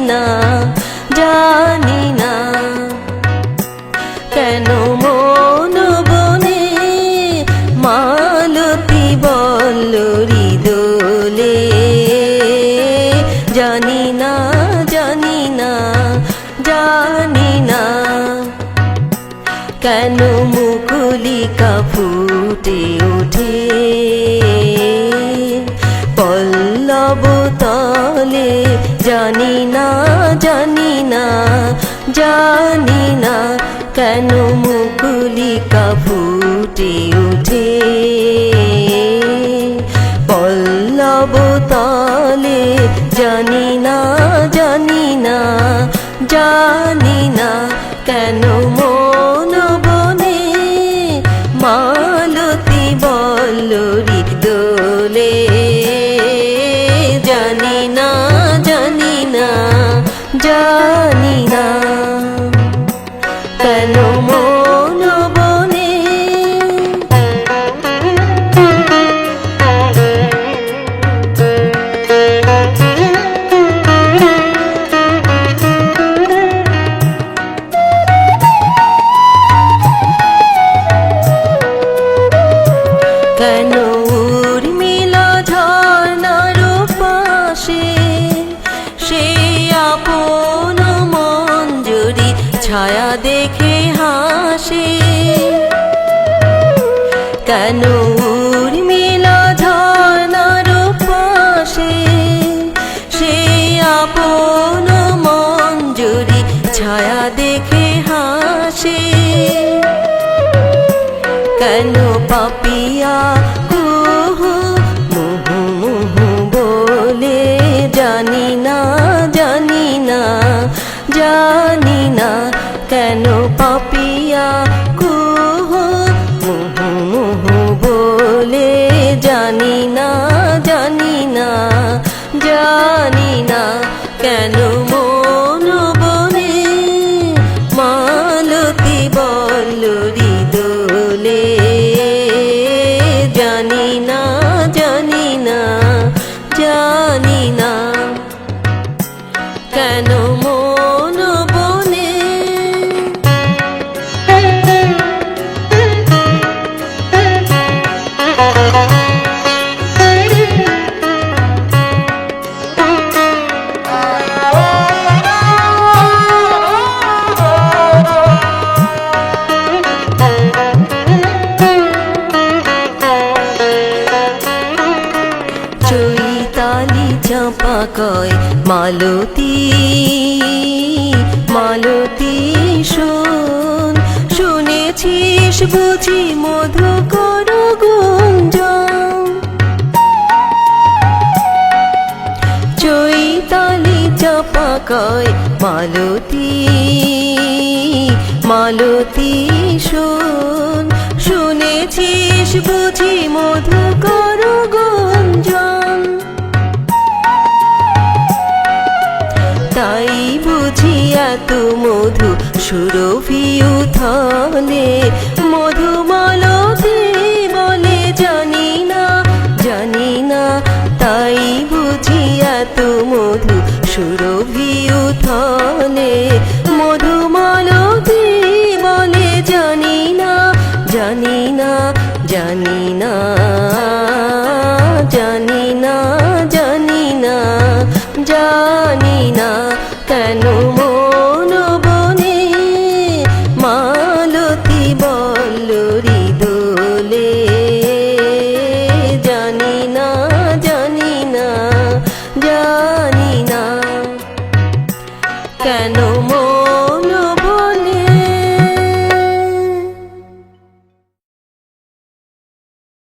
না জানি না কেন মন বনে মালতী বল্লরী দোলে জানি না জানি না জানি না কেন মুকুলিকা ফুটে ওঠে পল্লব তলে জানি না জানি না জানি না কেন মুকুলিকা ফুটে ওঠে পল্লব তলে জানি না জানি না জানি না কেন মন বনে মালতী বল্লরী দোলে জানি না জানি না জানি না কেন মন বনে কেন উর্মিলা ঝর্ণার পাশে সে আপন মঞ্জুরি ছায়া দেখে হাসে কেন উর্মিলা ঝর্ণার পাশে সে আপন মঞ্জুরি ছায়া দেখে হাসে কেন পাপিয়া কুহু মুহু মুহু বলে জানি না জানি না জানি না কেন পাপিয়া কুহু মুহু মুহু বলে জানি না জানি না জানি না কেন মন বনে মালতী বল্লরী দোলে জানি না জানি না জানি না কেন মন বনে চৈতালি চাঁপা কয় মালতী মালতী শোন শুনেছিস বুঝি মধুকর গুঞ্জন চৈতালি চাঁপা কয় মালতী মালতী শোন শুনেছিস বুঝি মধুকর গুঞ্জন তাই বুঝি এত মধু সুরভি উথলে মধুমালতী বলে জানি না জানি না তাই বুঝি এত মধু সুরভি উথলে মধুমালতী বলে জানি না জানি না জানি না জানি না